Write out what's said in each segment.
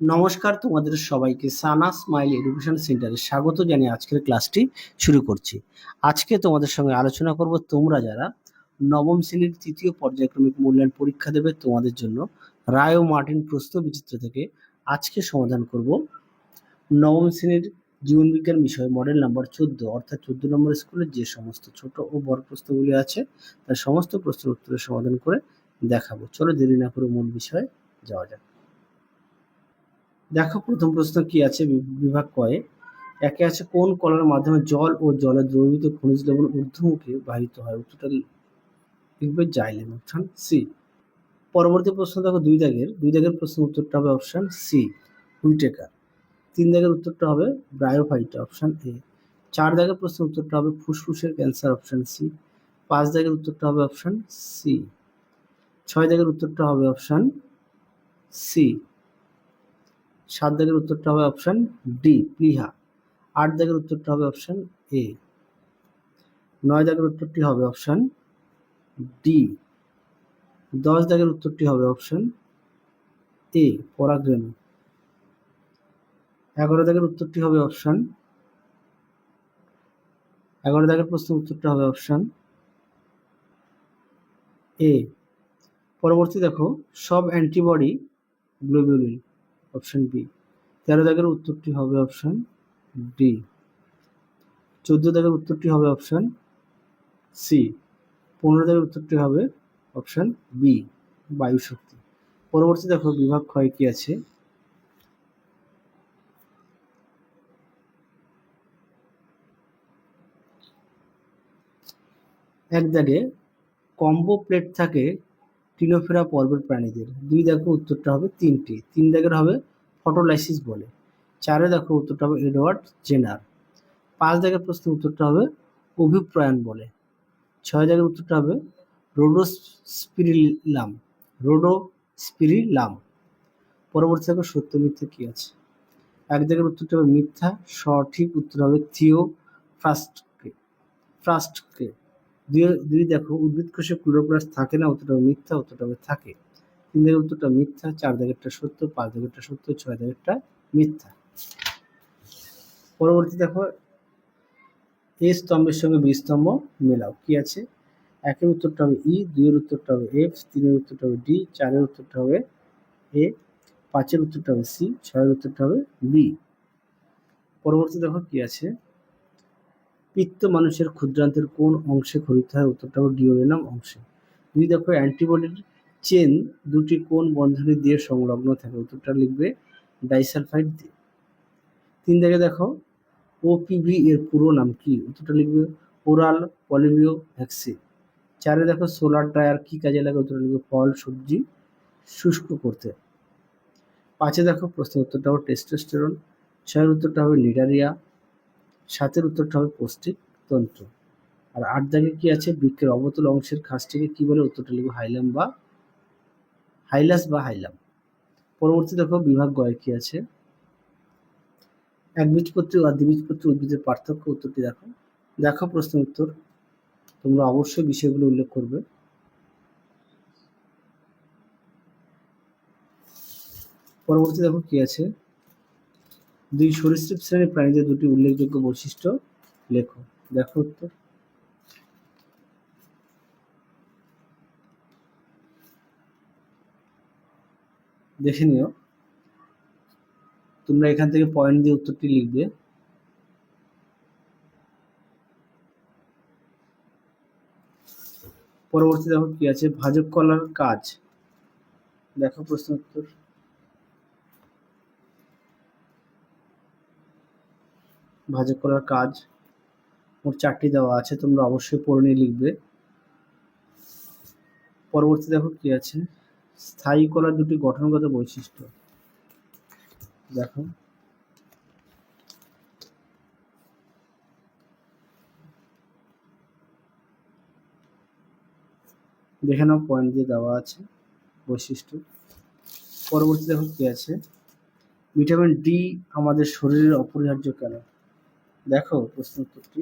নমস্কার, তোমাদের সবাইকে সানা স্মাইল এডুকেশন সেন্টারে স্বাগত জানিয়ে আজকের ক্লাসটি শুরু করছি। আজকে তোমাদের সঙ্গে আলোচনা করব তোমরা যারা নবম শ্রেণীর তৃতীয় পর্যায়ক্রমিক মূল্যায়ন পরীক্ষা দেবে তোমাদের জন্য রায় ও মার্টিন প্রশ্ন বিচিত্র থেকে আজকে সমাধান করব নবম শ্রেণীর জীবনবিজ্ঞান বিষয় মডেল নাম্বার 14 অর্থাৎ 14 নম্বর স্কুলের যে সমস্ত ছোট ও বড় প্রশ্নগুলি আছে তার সমস্ত প্রশ্নের উত্তরের সমাধান করে দেখাবো। চলো দেরি না করে মূল বিষয়ে যাওয়া যাক। দেখো প্রথম প্রশ্ন কি আছে বিভাগ কয়ে। একে আছে কোন কলার মাধ্যমে জল ও জলে দ্রবীভূত খনিজ লবণ ঊর্ধ্বমুখে বাহিত হয়? উত্তরটা লিখবে জাইলেম, অপশন সি। পরবর্তী প্রশ্ন দেখো দুই দাগের প্রশ্নের উত্তরটা হবে অপশন সি হুইটেকার। 3 দাগের উত্তরটা হবে ব্রায়োফাইটা, অপশন এ। 4 দাগের প্রশ্নের উত্তরটা হবে ফুসফুসের ক্যান্সার, অপশন সি। 5 দাগের উত্তরটা হবে অপশন সি। 6 দাগের উত্তরটা হবে অপশন সি। 7 দাগের উত্তরটা হবে অপশন ডি প্লিহা। 8 দাগের উত্তরটা হবে অপশন এ। 9 দাগের উত্তরটি হবে অপশন ডি। 10 দাগের উত্তরটি হবে অপশন এ পরাগরেণু। 11 দাগের উত্তরটি হবে অপশন 11 দাগের প্রশ্নের উত্তরটা হবে অপশন এ। পরবর্তী দেখো সব অ্যান্টিবডি গ্লোবুলিন, অপশন বি। 13 দাগের উত্তরটি হবে অপশন ডি। 14 দাগের উত্তরটি হবে অপশন সি। 15 দাগের উত্তরটি হবে অপশন বি বায়ু শক্তি। পরবর্তী দেখো বিভাগ ক্ষয় কি আছে। এক দাগে কম্বো প্লেট থাকে টিনোফেরা পর্বের প্রাণীদের। 2 দেখো উত্তরটা হবে 3টি। 3 দাগের হবে ফটোলাইসিস বলে। 4 দেখো উত্তরটা হবে এডওয়ার্ড জেনার। 5 দাগের প্রশ্নের উত্তরটা হবে অভিপ্রায়ণ বলে। 6 দাগের উত্তরটা হবে রোডোস্পিরিলাম রোডোস্পিরিলাম। পরবর্তী দেখো সত্য মিথ্যা কি আছে। 1 দাগের উত্তরটা হবে মিথ্যা, সঠিক উত্তর হবে থিও ফ্রাস্টকে। 2 দেখো উদ্ভিদ কোষে ক্লোরোপ্লাস্ট থাকে না, উত্তরটা হবে মিথ্যা, উত্তরটা হবে থাকে। 3 দাগের উত্তরটা মিথ্যা, 4 দাগেরটা সত্য, 5 দাগেরটা সত্য, 6 দাগেরটা মিথ্যা। পরবর্তী দেখো এ স্তম্ভের সঙ্গে বি স্তম্ভ মেলাও কি আছে। 1 এর উত্তরটা হবে ই, 2 এর উত্তরটা হবে এফ, 3 এর উত্তরটা হবে ডি, 4 এর উত্তরটা হবে এ, 5 এর উত্তরটা হবে সি, 6 এর উত্তরটা হবে বি। পরবর্তী দেখো কি আছে। পিত্ত মানুষের ক্ষুদ্রান্তের কোন অংশে খরিত হয়? উত্তরটা হবে ডিওডেনাম অংশে। 2 দেখো অ্যান্টিবডির চেন দুটি কোন বন্ধনী দিয়ে সংলগ্ন থাকে? উত্তরটা লিখবে ডাইসালফাইড দিয়ে। 3 দাগে দেখো ওপিভি এর পুরো নাম কি? উত্তরটা লিখবে ওরাল পলিভিও ভ্যাকসিন। 4 দেখো সোলার ড্রায়ার কি কাজে লাগে? উত্তরটা লিখবে ফল সবজি শুষ্ক করতে। 5 দেখো প্রশ্নের উত্তরটা হবে টেস্টোস্টেরন। 6 এর উত্তরটা হবে লিডারিয়া। 7 এর উত্তরটা হবে পৌষ্টিক তন্ত্র। আর 8 দাগে কি আছে। বৃক্ষের অবতল অংশের খাসটিকে কি বলে? উত্তরটা লিখবে হাইলাস বা হাইলাম। পরবর্তী দেখো বিভাগ গয়ে কি আছে। একবীজপত্রী ও দ্বিবীজপত্রী উদ্ভিদের পার্থক্য। উত্তরটি দেখো। দেখো প্রশ্নের উত্তর, তোমরা অবশ্যই বিষয়গুলো উল্লেখ করবে। পরবর্তী দেখো কি আছে। 2 সরীসৃপ শ্রেণীর প্রাণীদের 2টি উল্লেখযোগ্য বৈশিষ্ট্য লেখো। দেখো উত্তর। দেখে নিও, তোমরা এখান থেকে পয়েন্ট দিয়ে উত্তরটি লিখবে। পরবর্তী দেখো কি আছে। ভাজক কলার কাজ। দেখো প্রশ্ন উত্তর। ভাজক কলার কাজ মোট 4টি দেওয়া আছে, তোমরা অবশ্যই পড়ে নিয়ে লিখবে। পরবর্তী দেখো কি আছে। স্থায়ী কলার 2টি গঠনগত বৈশিষ্ট্য। দেখো দেখে নাও, পয়েন্ট দিয়ে দেওয়া আছে বৈশিষ্ট্য। পরবর্তী দেখো কি আছে। ভিটামিন ডি আমাদের শরীরের অপরিহার্য কেন? দেখো প্রশ্ন উত্তরটি।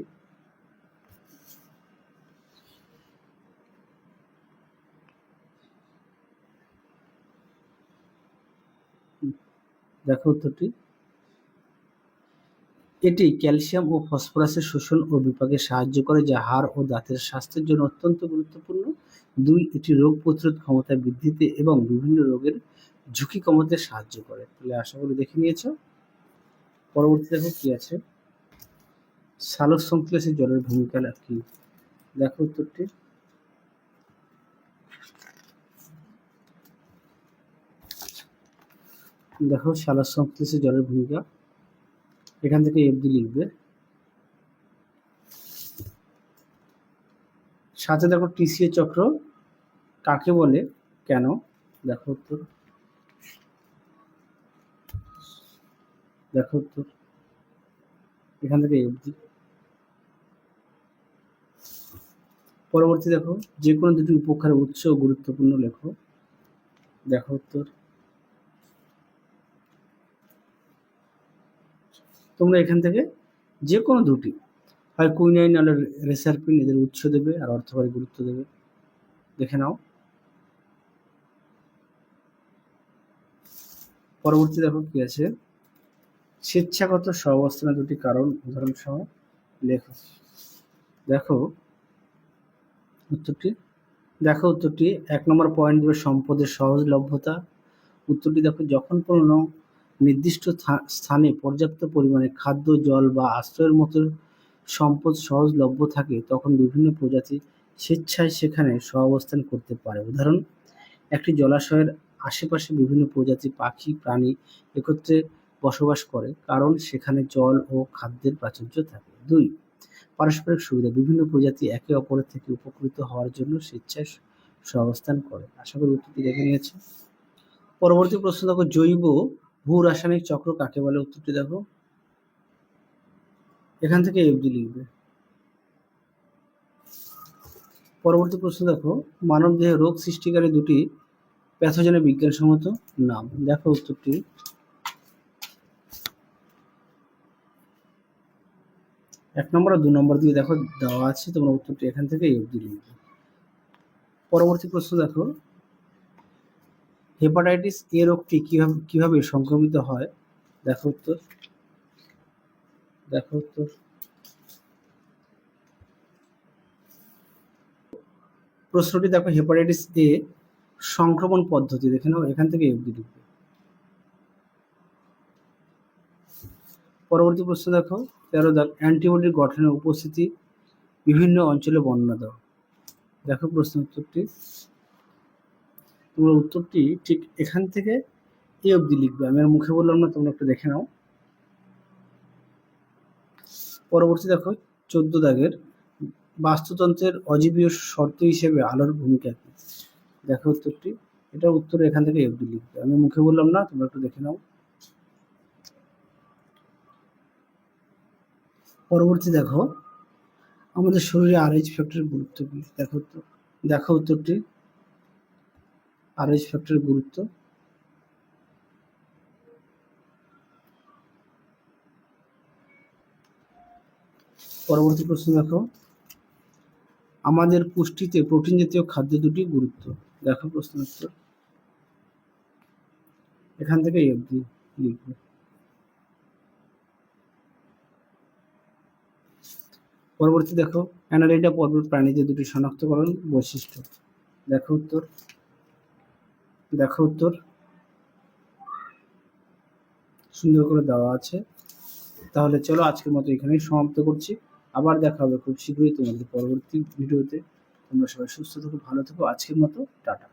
দেখো উত্তরটি। এটি ক্যালসিয়াম ও ফসফরাসের শোষণ ও বিপাকে সাহায্য করে, যা হাড় ও দাঁতের স্বাস্থ্যের জন্য অত্যন্ত গুরুত্বপূর্ণ। 2, এটি রোগ প্রতিরোধ ক্ষমতা বৃদ্ধিতে এবং বিভিন্ন রোগের ঝুঁকি কমাতে সাহায্য করে। তাহলে আশা করি দেখে নিয়েছো। পরবর্তী দেখো কি আছে, সালোকসংশ্লেষে জলের ভূমিকা কি? দেখো উত্তরটি। দেখো সালোকসংশ্লেষে জলের ভূমিকা, এখান থেকে এফডি লিখবে। সাথে দেখো টিসিএ চক্র কাকে বলে, কেন? দেখো উত্তর। দেখো উত্তর, এখান থেকে এফডি। পরবর্তী দেখো, যে কোনো দুটি উপকারের উৎস ও গুরুত্বপূর্ণ লেখো। দেখো উত্তর। তোমরা এখান থেকে যে কোনো দুটি, হয় কুইনাইন নাহলে রেসারপিন, এদের উৎস দেবে আর অর্থকরী গুরুত্ব দেবে। দেখে নাও। পরবর্তী দেখো কি আছে, স্বেচ্ছাগত সহাবস্থানের দুটি কারণ উদাহরণ সহ লেখো। দেখো উত্তরটি। দেখো উত্তরটি 1 নম্বর পয়েন্ট দেবে সম্পদের সহজলভ্যতা। উত্তরটি দেখো, যখন কোনো নির্দিষ্ট স্থানে পর্যাপ্ত পরিমাণে খাদ্য, জল বা আশ্রয়ের মতো সম্পদ সহজলভ্য থাকে, তখন বিভিন্ন প্রজাতি স্বেচ্ছায় সেখানে সহাবস্থান করতে পারে। উদাহরণ, একটি জলাশয়ের আশেপাশে বিভিন্ন প্রজাতির পাখি, প্রাণী একত্রে বসবাস করে, কারণ সেখানে জল ও খাদ্যের প্রাচুর্য থাকে। 2, পারস্পরিক সুবিধা, বিভিন্ন প্রজাতি একে অপরের থেকে উপকৃত হওয়ার জন্য স্বেচ্ছায় সহাবস্থান করে। আশা করি উত্তরটি দেখে নিয়েছো। পরবর্তী প্রশ্ন দেখো, জৈব ভূ রাসায়নিক চক্র কাকে বলে? উত্তরটি দেখো, এখান থেকে এফডি লিখবে। পরবর্তী প্রশ্ন দেখো, মানব দেহে রোগ সৃষ্টিকারী দুটি প্যাথোজেনের বিজ্ঞানসম্মত নাম। দেখো উত্তরটি। 1 নম্বর আর 2 নম্বর দিয়ে দেখো দেওয়া আছে, তোমরা উত্তরটি এখান থেকে এফডি লিখবে। পরবর্তী প্রশ্ন দেখো, হেপাটাইটিস এ রোগটি কিভাবে সংক্রমিত হয়? দেখো উত্তর। দেখো উত্তর। প্রশ্নটি দেখো, হেপাটাইটিস এ সংক্রমণ পদ্ধতি দেখে নাও, এখান থেকে এফডি লিখবে। পরবর্তী প্রশ্ন দেখো 13 দাগ, অ্যান্টিবডির গঠনের উপস্থিতি বিভিন্ন অঞ্চলে বর্ণনা দাও। দেখো প্রশ্ন উত্তরটি। তোমরা উত্তরটি ঠিক এখান থেকে এ অবধি লিখবে, আমি আর মুখে বললাম না, তোমরা একটু দেখে নাও। পরবর্তী দেখো 14 দাগের, বাস্তুতন্ত্রের অজীবীয় শর্ত হিসেবে আলোর ভূমিকা কি? দেখো উত্তরটি। এটা উত্তর এখান থেকে এফডি লিখবে, আমি মুখে বললাম না, তোমরা একটু দেখে নাও। পরবর্তী দেখো, আমাদের শরীরে আরএইচ ফ্যাক্টরের গুরুত্ব কি? দেখো উত্তর। দেখো উত্তরটি, আরএইচ ফ্যাক্টরের গুরুত্ব। পরবর্তী প্রশ্ন দেখো, আমাদের পুষ্টিতে প্রোটিন জাতীয় খাদ্য দুটি গুরুত্ব। দেখো প্রশ্ন উত্তর, এখান থেকে এফডি লিখবে। পরবর্তী দেখো, অ্যানালিডা পর্বের প্রাণীদের দুটি শনাক্তকরণ বৈশিষ্ট্য। দেখো উত্তর। দেখো উত্তর, সুন্দর করে দেওয়া আছে। তাহলে চলো আজকের মতো এখানেই সমাপ্ত করছি, আবার দেখা হবে খুব শীঘ্রই তোমাদের পরবর্তী ভিডিওতে। তোমরা সবাই সুস্থ থেকো, ভালো থেকো, আজকের মতো টাটা।